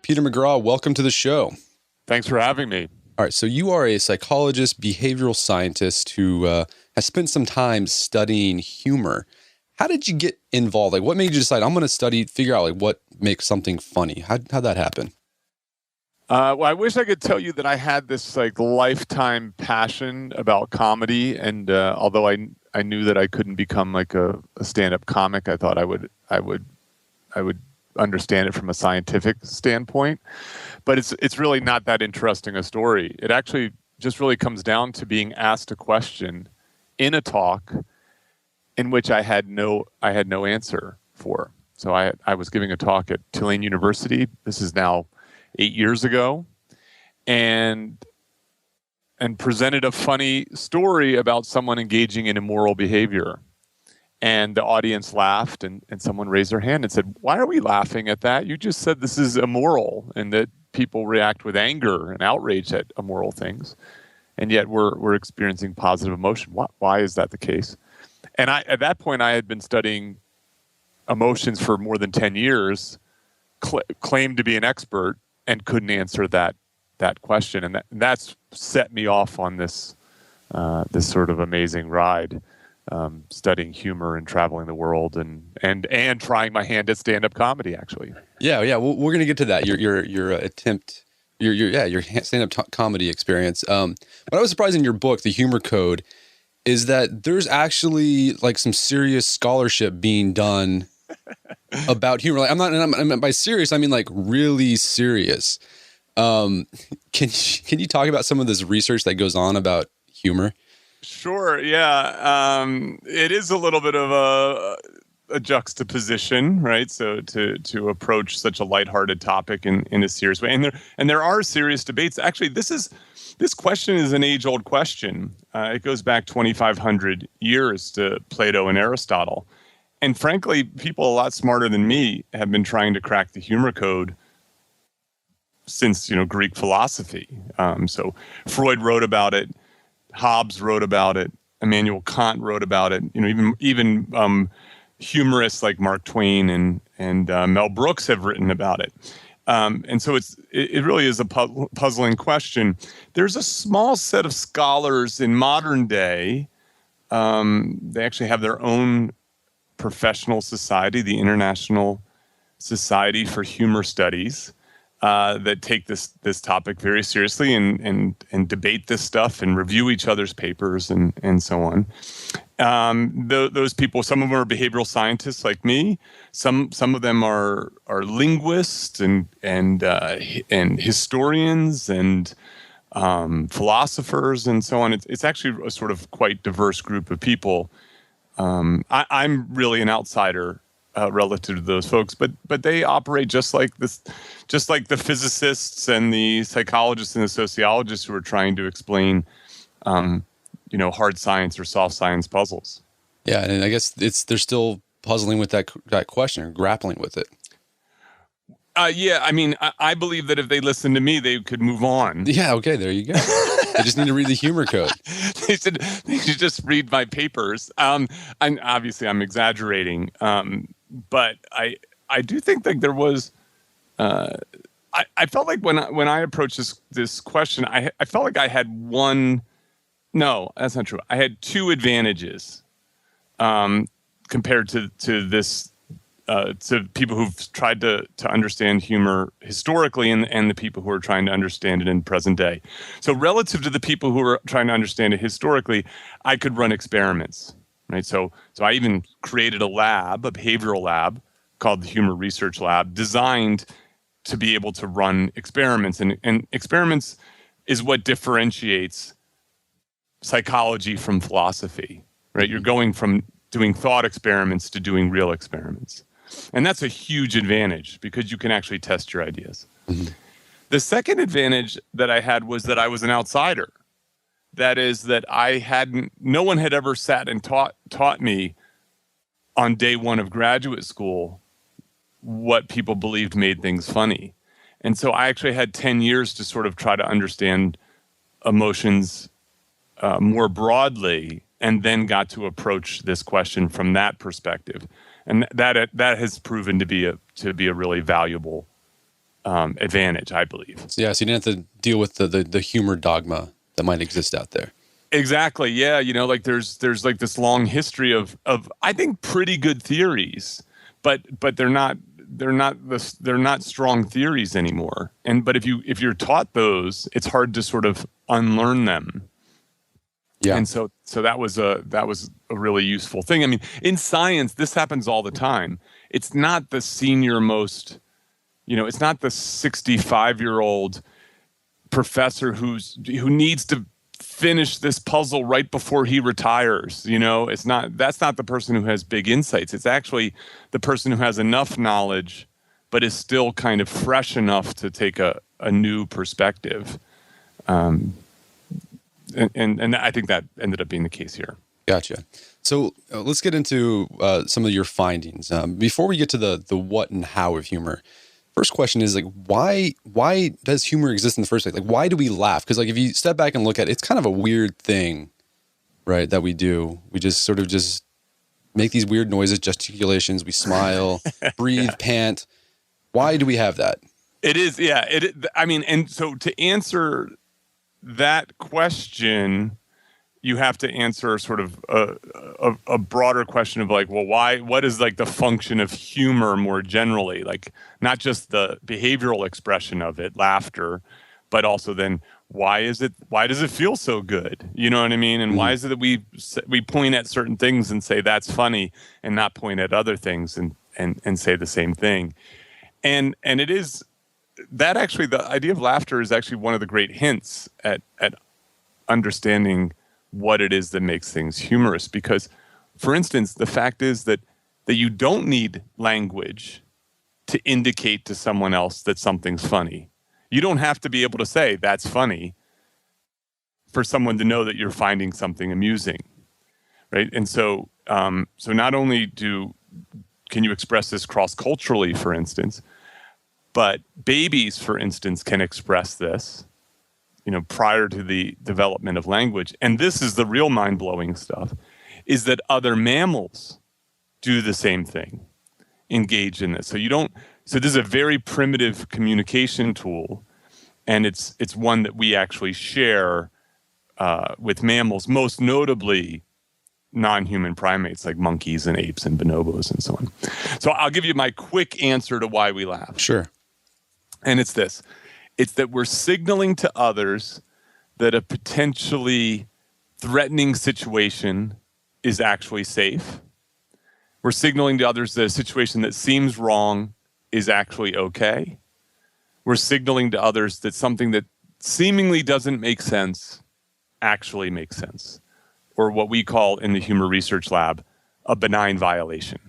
Peter McGraw, welcome to the show. Thanks for having me. All right, so you are a psychologist, behavioral scientist who has spent some time studying humor. How did you get involved? Like, what made you decide, I'm going to figure out what makes something funny? How'd that happen? Well, I wish I could tell you that I had this lifetime passion about comedy, and although I knew that I couldn't become a stand-up comic, I thought I would understand it from a scientific standpoint. But it's really not that interesting a story. It actually just really comes down to being asked a question in a talk in which I had no answer for. So I was giving a talk at Tulane University. This is now 8 years ago, and presented a funny story about someone engaging in immoral behavior. And the audience laughed, and someone raised their hand and said, "Why are we laughing at that? You just said this is immoral and that people react with anger and outrage at immoral things. And yet we're experiencing positive emotion. Why is that the case?" And at that point, I had been studying emotions for more than 10 years, claimed to be an expert, and couldn't answer that question. And that's set me off on this sort of amazing ride. Studying humor and traveling the world and trying my hand at stand-up comedy, actually. Yeah. Well, we're going to get to that. Your attempt, your stand-up comedy experience. What I was surprised in your book, The Humor Code, is that there's actually some serious scholarship being done about humor. I'm by serious, I mean really serious. Can you talk about some of this research that goes on about humor? Sure. Yeah. It is a little bit of a juxtaposition, right? So to approach such a lighthearted topic in a serious way, and there are serious debates. Actually, this question is an age-old question. It goes back 2,500 years to Plato and Aristotle, and frankly, people a lot smarter than me have been trying to crack the humor code since Greek philosophy. So Freud wrote about it. Hobbes wrote about it. Immanuel Kant wrote about it. Even humorists like Mark Twain and Mel Brooks have written about it. And so it really is a puzzling question. There's a small set of scholars in modern day. They actually have their own professional society, the International Society for Humor Studies. That take this topic very seriously and debate this stuff and review each other's papers and so on. Those people, some of them are behavioral scientists like me. Some of them are linguists and historians and philosophers and so on. It's actually a sort of quite diverse group of people. I'm really an outsider relative to those folks, but they operate just like the physicists and the psychologists and the sociologists who are trying to explain, hard science or soft science puzzles. Yeah, and I guess they're still puzzling with that question or grappling with it. Yeah, I mean, I believe that if they listen to me, they could move on. Yeah, okay, there you go. They just need to read the humor code. They should just read my papers. And obviously, I'm exaggerating. But I do think that there was, I felt like when I approached this question, I felt like I had no, that's not true. I had two advantages compared to this, to people who've tried to understand humor historically and the people who are trying to understand it in present day. So relative to the people who are trying to understand it historically, I could run experiments. Right, so I even created a behavioral lab called the Humor Research Lab, designed to be able to run experiments. And experiments is what differentiates psychology from philosophy. Right, you're going from doing thought experiments to doing real experiments, and that's a huge advantage because you can actually test your ideas. Mm-hmm. The second advantage that I had was that I was an outsider. That is that no one had ever sat and taught me on day one of graduate school what people believed made things funny. And so I actually had 10 years to sort of try to understand emotions more broadly, and then got to approach this question from that perspective. And that has proven to be a really valuable advantage, I believe. So, yeah, so you didn't have to deal with the humor dogma that might exist out there. Exactly. Yeah. Like there's like this long history of I think pretty good theories, but they're not strong theories anymore. But if you're taught those, it's hard to sort of unlearn them. Yeah. And so that was a really useful thing. I mean, in science, this happens all the time. It's not the senior most, it's not the 65-year-old professor who needs to finish this puzzle right before he retires. That's not the person who has big insights. It's actually the person who has enough knowledge, but is still kind of fresh enough to take a new perspective. And I think that ended up being the case here. Gotcha. So let's get into some of your findings. Before we get to the what and how of humor, first question is like, why does humor exist in the first place? Like, why do we laugh? Because like if you step back and look at it, it's kind of a weird thing, right? That we do. We just sort of just make these weird noises, gesticulations. We smile, breathe, pant. Why do we have that? It is, yeah. I mean, and so to answer that question, you have to answer sort of a broader question of like, well, why? What is like the function of humor more generally? Like not just the behavioral expression of it, laughter, but also then why does it feel so good? You know what I mean? And why is it that we point at certain things and say that's funny, and not point at other things and say the same thing? And it is that actually the idea of laughter is actually one of the great hints at understanding what it is that makes things humorous. Because, for instance, the fact is that you don't need language to indicate to someone else that something's funny. You don't have to be able to say that's funny for someone to know that you're finding something amusing, right? And so not only can you express this cross-culturally, for instance, but babies, for instance, can express this, prior to the development of language. And this is the real mind-blowing stuff, is that other mammals do the same thing, engage in this. So this is a very primitive communication tool, and it's one that we actually share with mammals, most notably non-human primates like monkeys and apes and bonobos and so on. So I'll give you my quick answer to why we laugh. Sure. And it's this. It's that we're signaling to others that a potentially threatening situation is actually safe. We're signaling to others that a situation that seems wrong is actually okay. We're signaling to others that something that seemingly doesn't make sense actually makes sense, or what we call in the humor research lab a benign violation.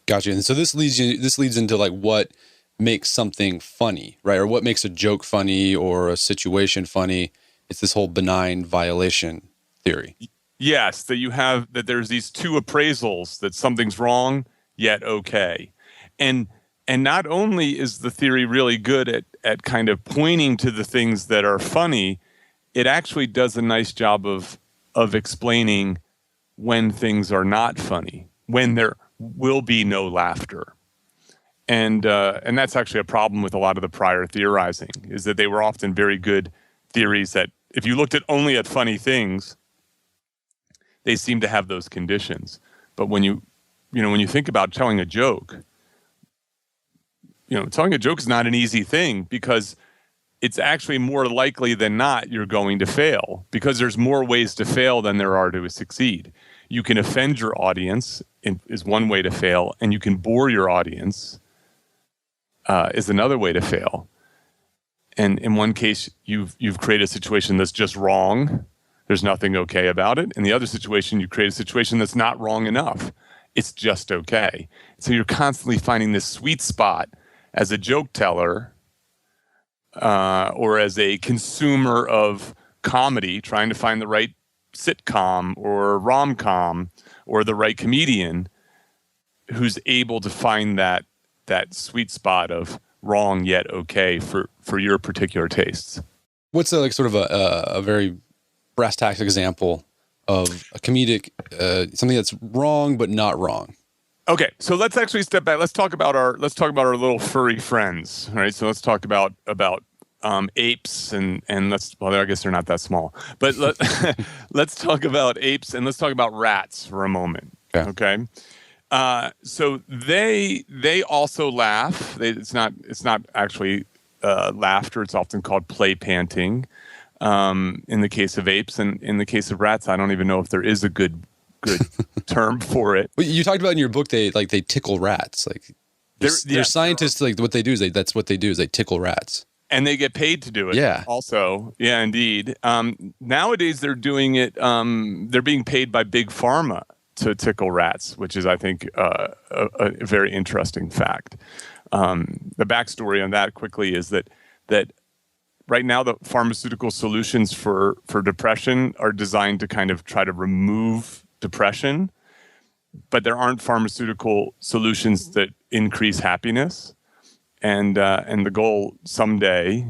Gotcha. And so this leads into like what makes something funny, right? Or what makes a joke funny or a situation funny. It's this whole benign violation theory. Yes, that there's these two appraisals that something's wrong yet okay. And not only is the theory really good at kind of pointing to the things that are funny, it actually does a nice job of explaining when things are not funny, when there will be no laughter. And that's actually a problem with a lot of the prior theorizing, is that they were often very good theories that if you looked only at funny things, they seem to have those conditions. But when you think about telling a joke, telling a joke is not an easy thing, because it's actually more likely than not you're going to fail, because there's more ways to fail than there are to succeed. You can offend your audience is one way to fail, and you can bore your audience is another way to fail. And in one case, you've created a situation that's just wrong. There's nothing okay about it. In the other situation, you create a situation that's not wrong enough. It's just okay. So you're constantly finding this sweet spot as a joke teller or as a consumer of comedy, trying to find the right sitcom or rom-com or the right comedian who's able to find that sweet spot of wrong yet okay for your particular tastes. What's sort of a very brass tacks example of a comedic something that's wrong but not wrong? Okay, so let's actually step back. Let's talk about our little furry friends, right? So let's talk about apes and well, I guess they're not that small, but let's talk about apes and let's talk about rats for a moment. Yeah. Okay, so they also laugh. It's not actually laughter. It's often called play panting. In the case of apes, and in the case of rats, I don't even know if there is a good term for it. Well, you talked about in your book they tickle rats. Like they're scientists. Like what they do is that's what they do is they tickle rats. And they get paid to do it. Yeah. Also, yeah, indeed. Nowadays, they're doing it. They're being paid by big pharma to tickle rats, which is, I think, a very interesting fact. The backstory on that quickly is that right now the pharmaceutical solutions for depression are designed to kind of try to remove depression, but there aren't pharmaceutical solutions that increase happiness. And the goal someday,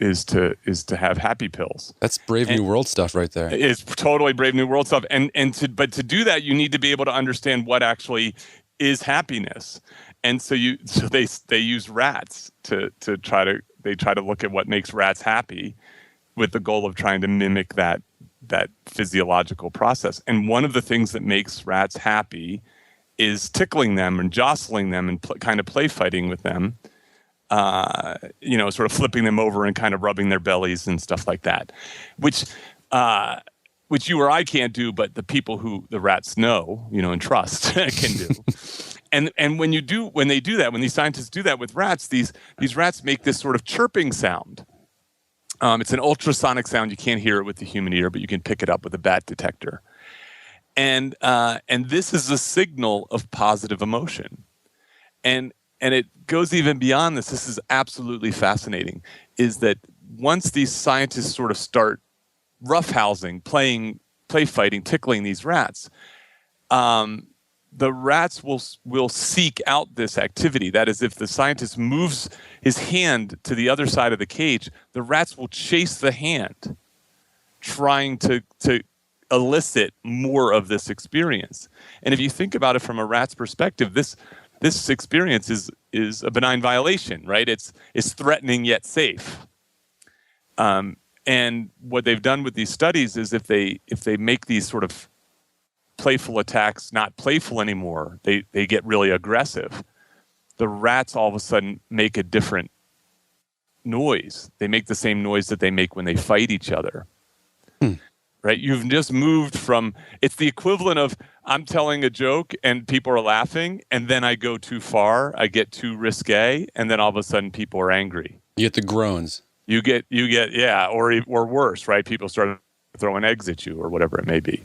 is to have happy pills. That's Brave New World stuff right there. It's totally Brave New World stuff. But to do that, you need to be able to understand what actually is happiness. And so they use rats to try to look at what makes rats happy, with the goal of trying to mimic that physiological process. And one of the things that makes rats happy is tickling them and jostling them and kind of play fighting with them, sort of flipping them over and kind of rubbing their bellies and stuff like that, which you or I can't do, but the people who the rats know, and trust can do. And when these scientists do that with rats, these rats make this sort of chirping sound. It's an ultrasonic sound. You can't hear it with the human ear, but you can pick it up with a bat detector. And this is a signal of positive emotion. And it goes even beyond this. This is absolutely fascinating, is that once these scientists sort of start roughhousing, play fighting, tickling these rats, the rats will seek out this activity. That is, if the scientist moves his hand to the other side of the cage, the rats will chase the hand, trying to elicit more of this experience. And if you think about it from a rat's perspective, this experience is a benign violation, right? It's threatening yet safe. And what they've done with these studies is if they make these sort of playful attacks not playful anymore, they get really aggressive. The rats all of a sudden make a different noise. They make the same noise that they make when they fight each other. Right? You've just moved from, it's the equivalent of I'm telling a joke and people are laughing, and then I go too far, I get too risque, and then all of a sudden people are angry. You get the groans. You get, yeah, or worse, right? People start throwing eggs at you or whatever it may be.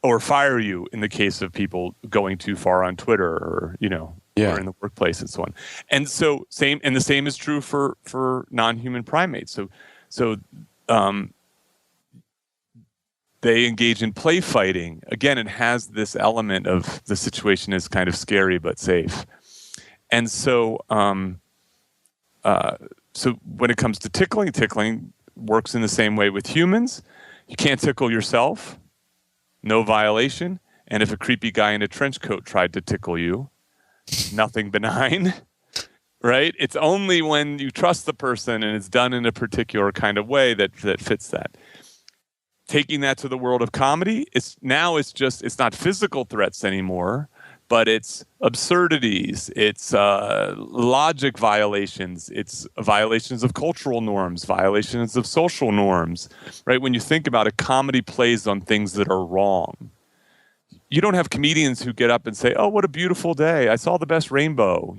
Or fire you in the case of people going too far on Twitter or, or in the workplace and so on. And so the same is true for non-human primates. So they engage in play fighting. Again, it has this element of the situation is kind of scary but safe. And so when it comes to tickling works in the same way with humans. You can't tickle yourself, no violation. And if a creepy guy in a trench coat tried to tickle you, nothing benign, right? It's only when you trust the person and it's done in a particular kind of way that fits that. Taking that to the world of comedy, it's not physical threats anymore, but it's absurdities, it's logic violations, it's violations of cultural norms, violations of social norms, right? When you think about it, comedy plays on things that are wrong. You don't have comedians who get up and say, "Oh, what a beautiful day! I saw the best rainbow."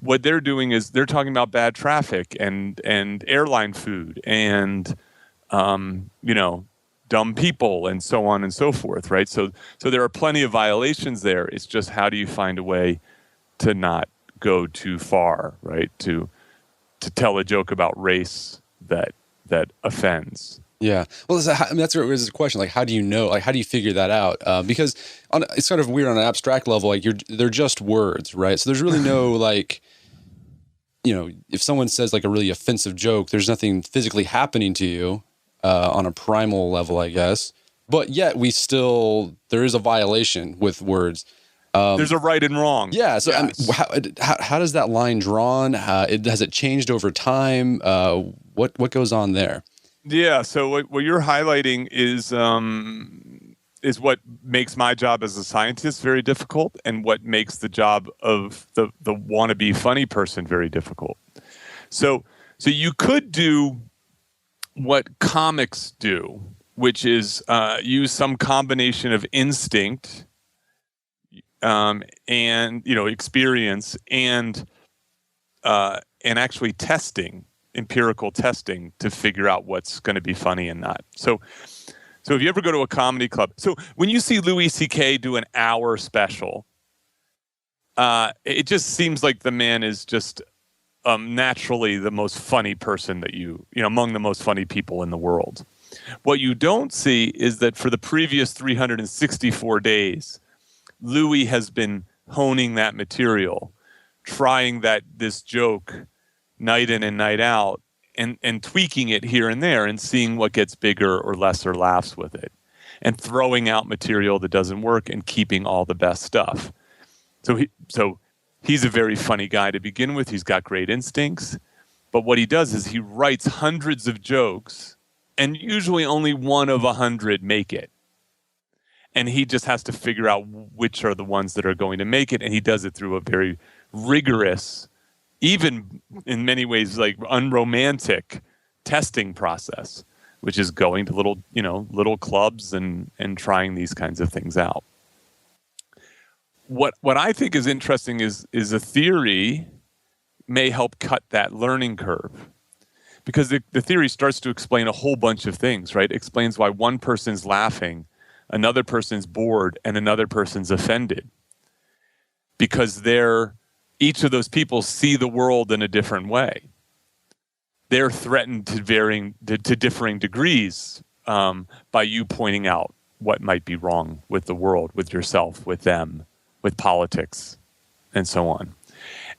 What they're doing is they're talking about bad traffic and airline food and dumb people and so on and so forth, right? So there are plenty of violations there. It's just how do you find a way to not go too far, right? To tell a joke about race that offends. Yeah. Well, that's a question. Like, how do you know? Like, how do you figure that out? Because it's sort of weird on an abstract level. Like, they're just words, right? So there's really no like, if someone says like a really offensive joke, there's nothing physically happening to you on a primal level, I guess. but yet there is a violation with words. There's a right and wrong. Yeah. So Yes. I mean, how does that line drawn? Has it changed over time? What goes on there? Yeah. So what you're highlighting is what makes my job as a scientist very difficult, and what makes the job of the wannabe funny person very difficult. So you could do what comics do, which is use some combination of instinct and experience and actually empirical testing to figure out what's going to be funny and not. So if you ever go to a comedy club, so when you see Louis C.K. do an hour special, it just seems like the man is just naturally the most funny person that among the most funny people in the world. What you don't see is that for the previous 364 days, Louis has been honing that material, trying this joke night in and night out, and tweaking it here and there and seeing what gets bigger or lesser laughs with it, and throwing out material that doesn't work and keeping all the best stuff. So he's a very funny guy to begin with. He's got great instincts. But what he does is he writes hundreds of jokes, and usually only one of 100 make it. And he just has to figure out which are the ones that are going to make it. And he does it through a very rigorous, even in many ways like unromantic testing process, which is going to little clubs and trying these kinds of things out. What I think is interesting is a theory may help cut that learning curve, because the theory starts to explain a whole bunch of things, right? It explains why one person's laughing, another person's bored, and another person's offended, because each of those people see the world in a different way. They're threatened to differing degrees by you pointing out what might be wrong with the world, with yourself, with them, with politics, and so on.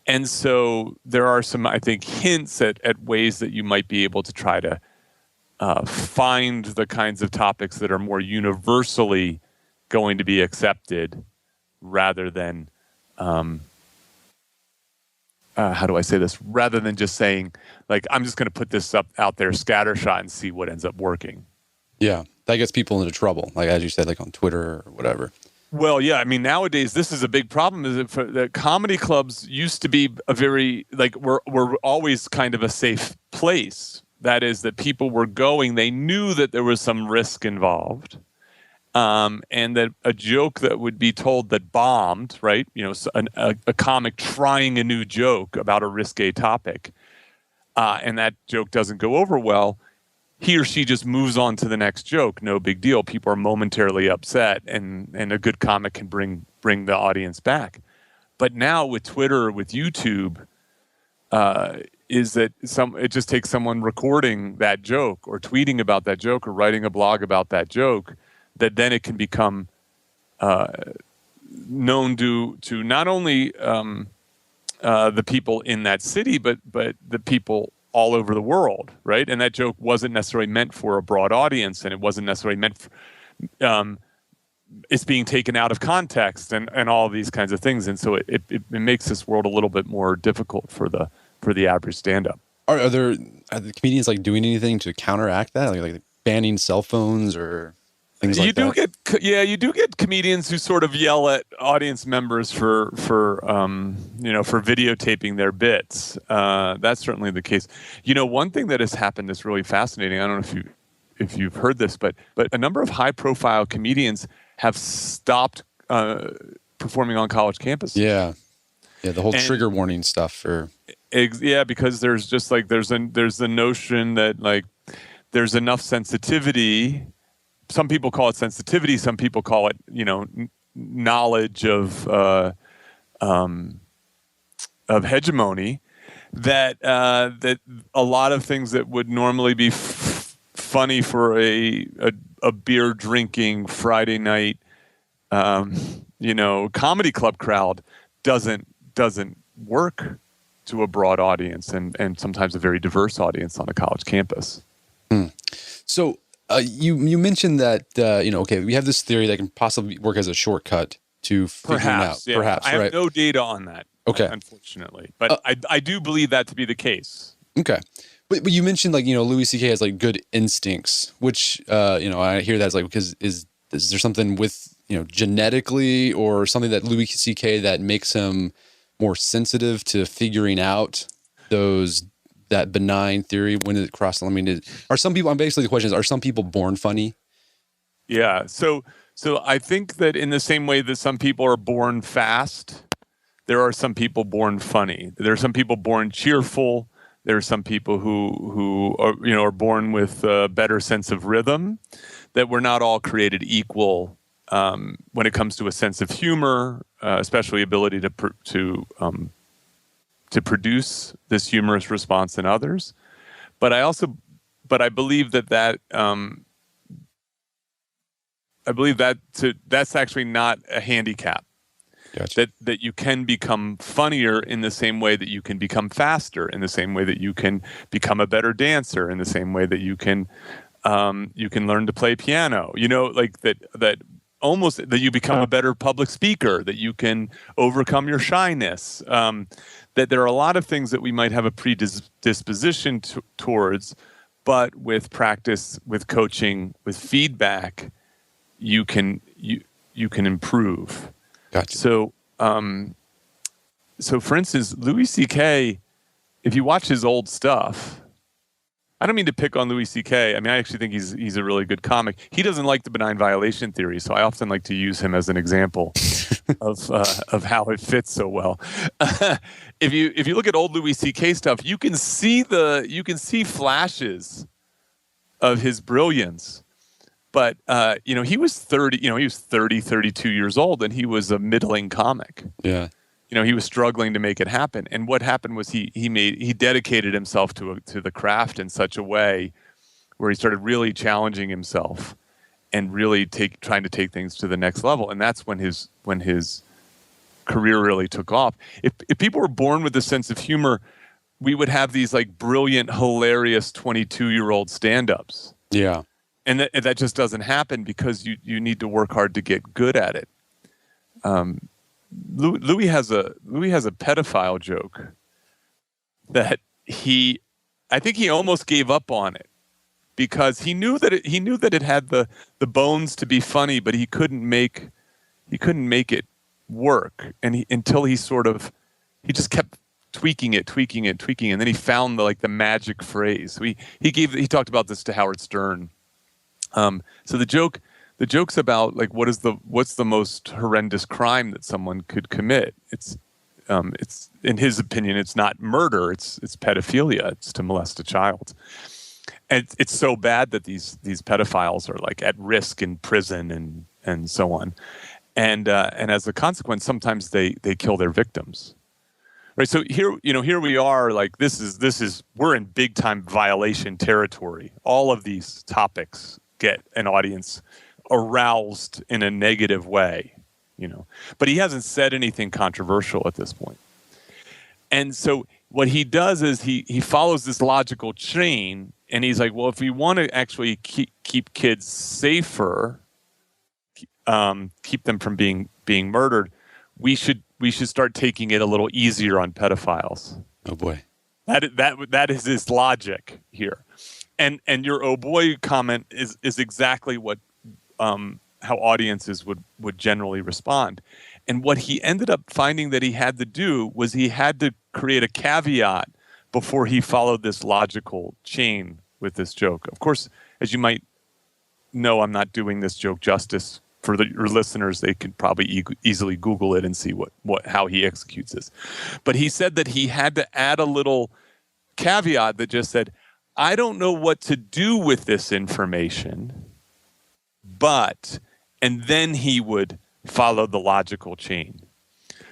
And so there are some, I think, hints at ways that you might be able to try to find the kinds of topics that are more universally going to be accepted, rather than how do I say this? Rather than just saying, like, I'm just going to put this out there scattershot and see what ends up working. Yeah, that gets people into trouble, like as you said, like on Twitter or whatever. Well, yeah, I mean, nowadays this is a big problem. Is that comedy clubs used to be a very were always kind of a safe place. That is, that people were going. They knew that there was some risk involved, and that a joke that would be told that bombed, right? A comic trying a new joke about a risque topic, and that joke doesn't go over well. He or she just moves on to the next joke. No big deal. People are momentarily upset, and a good comic can bring the audience back. But now with Twitter or with YouTube, is that it just takes someone recording that joke or tweeting about that joke or writing a blog about that joke, that then it can become known to not only the people in that city, but the people all over the world, right? And that joke wasn't necessarily meant for a broad audience, and it wasn't necessarily meant for, it's being taken out of context and all these kinds of things. And so it makes this world a little bit more difficult for the average stand-up. Are the comedians like doing anything to counteract that, like banning cell phones or things like that? You do get comedians who sort of yell at audience members for videotaping their bits. That's certainly the case. One thing that has happened that's really fascinating, I don't know if you've heard this, but a number of high-profile comedians have stopped performing on college campuses. Yeah, the whole trigger warning stuff because there's just there's the notion that there's enough sensitivity. Some people call it sensitivity. Some people call it, knowledge of hegemony. That a lot of things that would normally be funny for a beer drinking Friday night, comedy club crowd doesn't work to a broad audience and sometimes a very diverse audience on a college campus. So You mentioned that okay, we have this theory that can possibly work as a shortcut to figuring out. Yeah. Perhaps, I have right? no data on that. Okay, unfortunately, but I do believe that to be the case. Okay, but you mentioned like Louis C.K. has like good instincts, which I hear that as like because is there something with genetically or something that Louis C.K. that makes him more sensitive to figuring out that benign theory when it crosses? I mean, are some people? Basically, the question is: are some people born funny? Yeah. So I think that in the same way that some people are born fast, there are some people born funny. There are some people born cheerful. There are some people who are born with a better sense of rhythm. That we're not all created equal when it comes to a sense of humor, especially ability to produce this humorous response in others. But I believe that's actually not a handicap. Gotcha. That you can become funnier in the same way that you can become faster, in the same way that you can become a better dancer, in the same way that you can learn to play piano. Like that almost that you become a better public speaker, that you can overcome your shyness. That there are a lot of things that we might have a predisposition towards, but with practice, with coaching, with feedback, you can improve. Gotcha. So for instance, Louis C.K., if you watch his old stuff, I don't mean to pick on Louis C.K. I mean, I actually think he's a really good comic. He doesn't like the benign violation theory, so I often like to use him as an example of how it fits so well. If you look at old Louis C.K. stuff, you can see flashes of his brilliance. But, he was 32 years old and he was a middling comic. Yeah. He was struggling to make it happen. And what happened was he dedicated himself to the craft in such a way where he started really challenging himself and really trying to take things to the next level. And that's when his career really took off. If people were born with a sense of humor, we would have these like brilliant, hilarious 22-year-old stand-ups. Yeah. And that just doesn't happen because you need to work hard to get good at it. Louis has a pedophile joke that I think he almost gave up on it because he knew that it had the bones to be funny, but he couldn't make it work, and until he just kept tweaking it, and then he found the magic phrase. He talked about this to Howard Stern. So the joke's about what's the most horrendous crime that someone could commit. It's in his opinion, it's not murder. It's pedophilia. It's to molest a child. And it's so bad that these pedophiles are at risk in prison and so on. And as a consequence, sometimes they kill their victims. Right. So here we are, we're in big time violation territory. All of these topics get an audience aroused in a negative way, but he hasn't said anything controversial at this point. And so what he does is he follows this logical chain, and he's like, well, if we want to actually keep kids safer, keep them from being murdered, we should start taking it a little easier on pedophiles. Oh boy. That is his logic here. And your oh boy comment is exactly what how audiences would generally respond. And what he ended up finding that he had to do was he had to create a caveat before he followed this logical chain with this joke. Of course, as you might know, I'm not doing this joke justice. For your listeners, they could probably easily Google it and see how he executes this. But he said that he had to add a little caveat that just said, I don't know what to do with this information, and then he would follow the logical chain.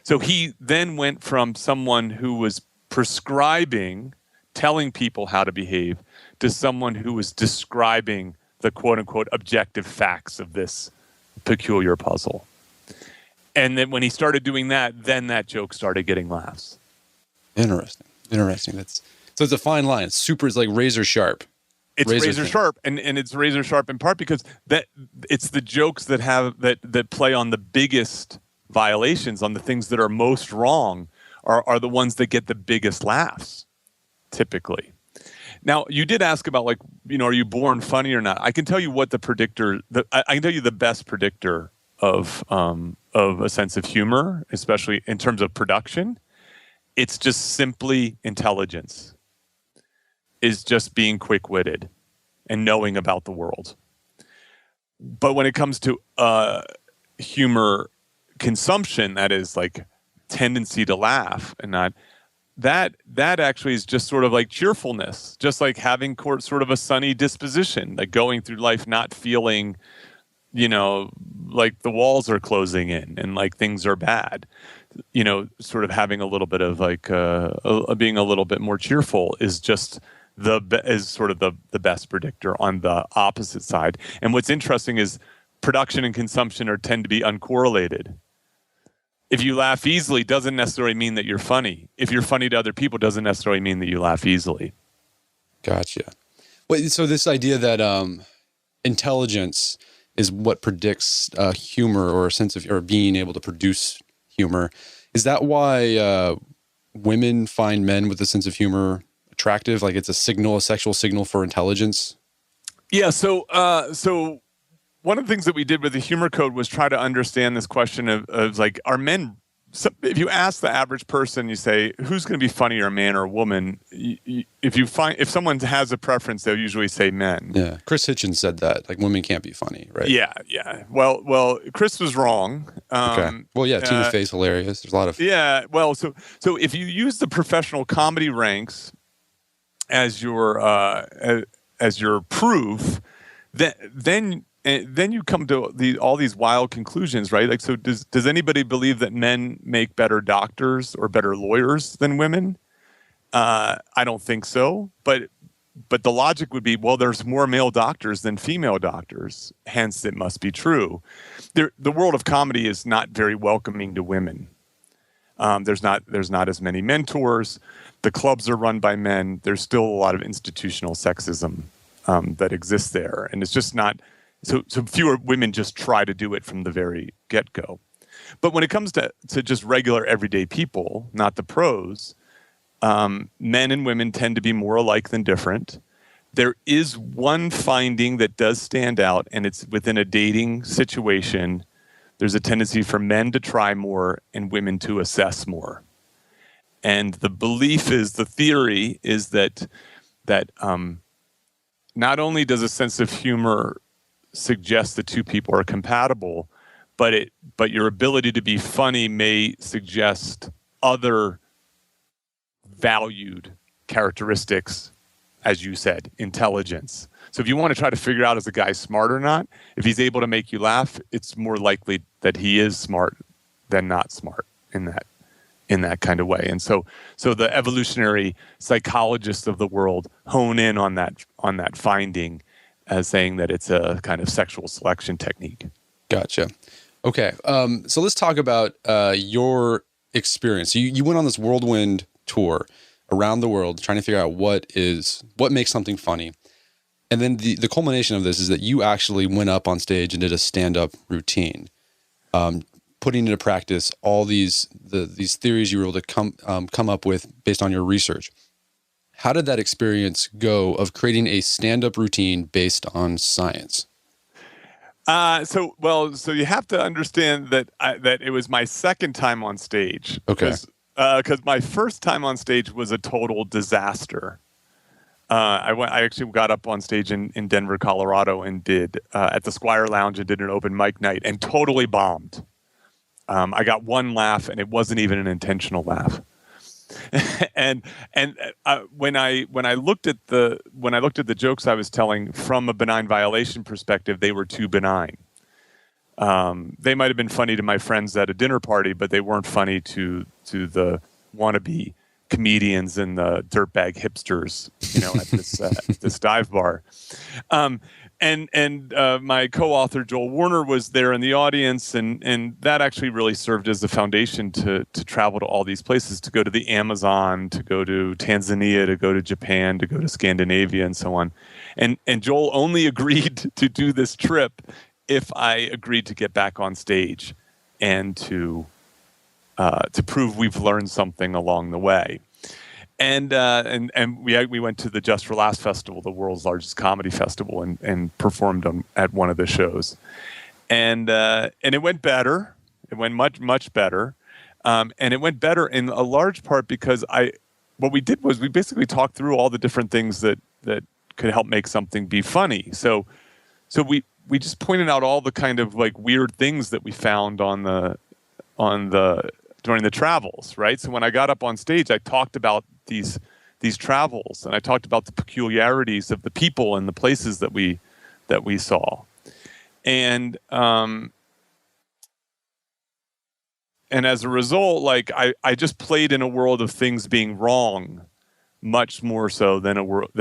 So he then went from someone who was prescribing, telling people how to behave, to someone who was describing the quote unquote objective facts of this peculiar puzzle. And then when he started doing that, then that joke started getting laughs. Interesting. So it's a fine line. It's like razor sharp. It's razor sharp, and it's razor sharp in part because that it's the jokes that play on the biggest violations, on the things that are most wrong, are the ones that get the biggest laughs, typically. Now, you did ask about, like, are you born funny or not? I can tell you what I can tell you the best predictor of a sense of humor, especially in terms of production. It's just simply intelligence. Is just being quick-witted and knowing about the world. But when it comes to humor consumption, that is like tendency to laugh and not, that actually is just sort of like cheerfulness, just like having sort of a sunny disposition, like going through life not feeling, like the walls are closing in and like things are bad. Sort of having a little bit of like being a little bit more cheerful is just sort of the best predictor on the opposite side. And what's interesting is production and consumption tend to be uncorrelated. If you laugh easily, doesn't necessarily mean that you're funny. If you're funny to other people, doesn't necessarily mean that you laugh easily. Gotcha. Wait, so this idea that intelligence is what predicts humor or a sense of, or being able to produce humor, is that why women find men with a sense of humor attractive? Like it's a sexual signal for intelligence? Yeah. So one of the things that we did with the humor code was try to understand this question of like, are men, if you ask the average person, you say, who's going to be funnier, a man or a woman? If someone has a preference, they'll usually say men. Yeah. Chris Hitchens said that, like, women can't be funny, right? Yeah. Yeah. Well, Chris was wrong. Okay. Well, yeah. Tina Fey's hilarious. There's a lot of. Yeah. Well, so if you use the professional comedy ranks as your proof, then you come to all these wild conclusions, right? Like, so does anybody believe that men make better doctors or better lawyers than women? I don't think so. But the logic would be, well, there's more male doctors than female doctors, hence it must be true. The world of comedy is not very welcoming to women. There's not as many mentors. The clubs are run by men. There's still a lot of institutional sexism that exists there, and it's just not. So fewer women just try to do it from the very get-go. But when it comes to just regular everyday people, not the pros, men and women tend to be more alike than different. There is one finding that does stand out, and it's within a dating situation. There's a tendency for men to try more and women to assess more. And the theory is that not only does a sense of humor suggest the two people are compatible, but your ability to be funny may suggest other valued characteristics, as you said, intelligence. So if you want to try to figure out is a guy smart or not, if he's able to make you laugh, it's more likely that he is smart than not smart in that kind of way. And so the evolutionary psychologists of the world hone in on that finding as saying that it's a kind of sexual selection technique. Gotcha. Okay. So let's talk about your experience. You went on this whirlwind tour around the world trying to figure out what makes something funny. And then the culmination of this is that you actually went up on stage and did a stand-up routine, putting into practice all these theories you were able to come up with based on your research. How did that experience go of creating a stand-up routine based on science? So you have to understand that it was my second time on stage. Okay. Because my first time on stage was a total disaster. I actually got up on stage in Denver, Colorado, and did at the Squire Lounge and did an open mic night and totally bombed. I got one laugh, and it wasn't even an intentional laugh. and when I looked at the jokes I was telling from a benign violation perspective, they were too benign. They might have been funny to my friends at a dinner party, but they weren't funny to the wannabe comedians and the dirtbag hipsters, at this dive bar. And my co-author Joel Warner was there in the audience, and that actually really served as the foundation to travel to all these places, to go to the Amazon, to go to Tanzania, to go to Japan, to go to Scandinavia, and so on. And Joel only agreed to do this trip if I agreed to get back on stage and to prove we've learned something along the way. And we went to the Just for Laughs Festival, the world's largest comedy festival, and performed at one of the shows. And it went better. It went much better. And it went better in a large part because what we did was we basically talked through all the different things that could help make something be funny. So we just pointed out all the kind of like weird things that we found during the travels, right? So when I got up on stage, I talked about these travels, and I talked about the peculiarities of the people and the places that we saw, and as a result, like I just played in a world of things being wrong, much more so than a world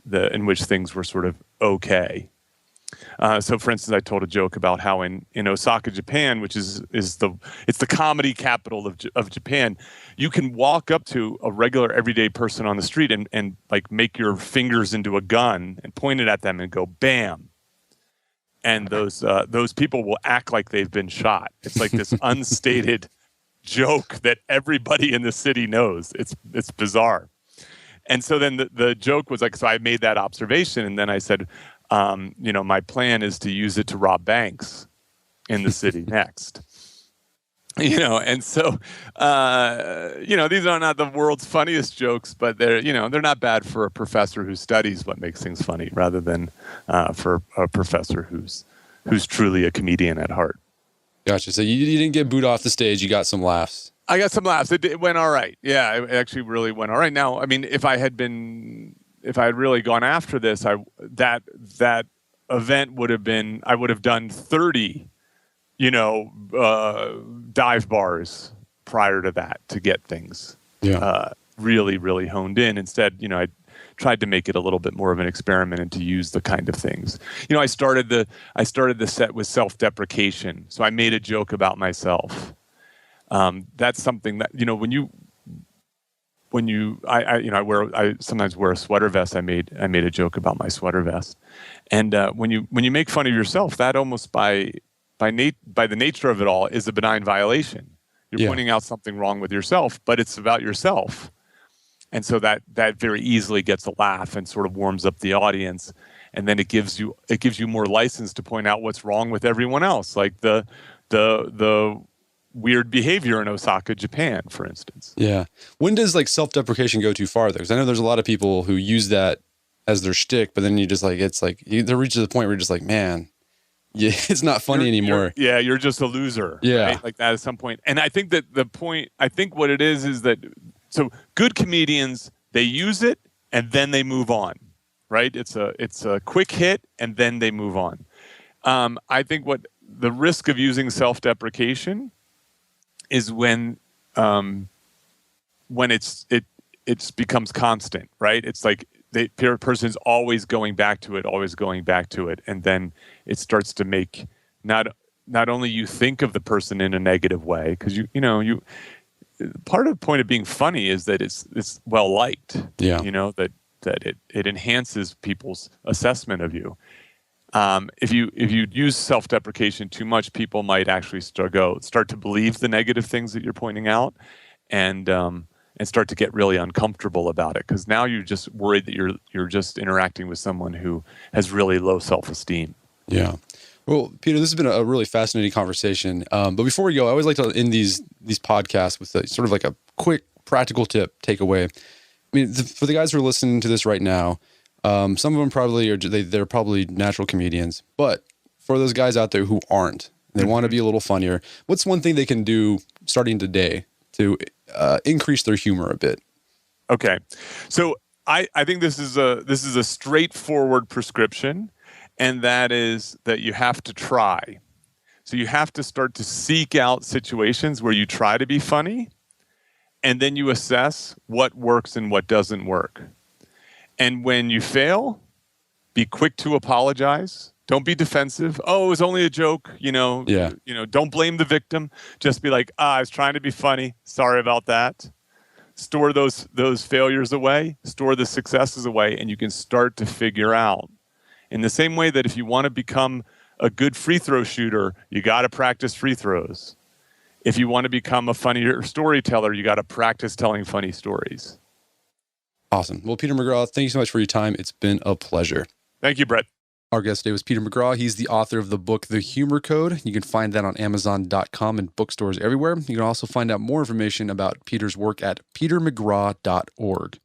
that in which things were sort of okay. So, for instance, I told a joke about how in Osaka, Japan, which is the comedy capital of Japan, you can walk up to a regular everyday person on the street and like make your fingers into a gun and point it at them and go bam, and those people will act like they've been shot. It's like this unstated joke that everybody in the city knows. It's bizarre. And so then the joke was like, so I made that observation, and then I said, my plan is to use it to rob banks in the city next. And so, these are not the world's funniest jokes, but they're not bad for a professor who studies what makes things funny, rather than for a professor who's truly a comedian at heart. Gotcha. So you didn't get booed off the stage. You got some laughs. I got some laughs. It went all right. Yeah, it actually really went all right. Now, I mean, if I had really gone after this, that event would have been, I would have done 30, dive bars prior to that to get things really, really honed in. Instead, I tried to make it a little bit more of an experiment and to use the kind of things. I started the set with self-deprecation. So I made a joke about myself. That's something that, I sometimes wear a sweater vest. I made a joke about my sweater vest. And when you make fun of yourself, that almost by the nature of it all is a benign violation. You're pointing out something wrong with yourself, but it's about yourself. And so that very easily gets a laugh and sort of warms up the audience. And then it gives you more license to point out what's wrong with everyone else, like the weird behavior in Osaka, Japan, for instance. Yeah. When does like self-deprecation go too far though? Because I know there's a lot of people who use that as their shtick, but then you just like, it's like they reach to the point where you're just like, man, yeah, it's not funny anymore. You're just a loser. Yeah. Right? Like that at some point. And I think that what it is that, so good comedians, they use it and then they move on, right? It's a quick hit and then they move on. I think what the risk of using self-deprecation is when it becomes constant, right? It's like the person's always going back to it, and then it starts to make not only you think of the person in a negative way, because you part of the point of being funny is that it's well liked. Yeah. That it enhances people's assessment of you. If you use self-deprecation too much, people might actually start to believe the negative things that you're pointing out, and start to get really uncomfortable about it, because now you're just worried that you're just interacting with someone who has really low self-esteem. Yeah. Well, Peter, this has been a really fascinating conversation. But before we go, I always like to end these podcasts with sort of like a quick practical takeaway. I mean, for the guys who are listening to this right now, some of them probably they're probably natural comedians, but for those guys out there who aren't, they want to be a little funnier, what's one thing they can do starting today to increase their humor a bit? Okay. So I think this is a straightforward prescription, and that is that you have to try. So you have to start to seek out situations where you try to be funny, and then you assess what works and what doesn't work. And when you fail, be quick to apologize. Don't be defensive. Oh, it was only a joke. Yeah. Don't blame the victim. Just be like, I was trying to be funny. Sorry about that. Store those failures away, store the successes away, and you can start to figure out. In the same way that if you want to become a good free throw shooter, you got to practice free throws. If you want to become a funnier storyteller, you got to practice telling funny stories. Awesome. Well, Peter McGraw, thank you so much for your time. It's been a pleasure. Thank you, Brett. Our guest today was Peter McGraw. He's the author of the book, The Humor Code. You can find that on Amazon.com and bookstores everywhere. You can also find out more information about Peter's work at petermcgraw.org.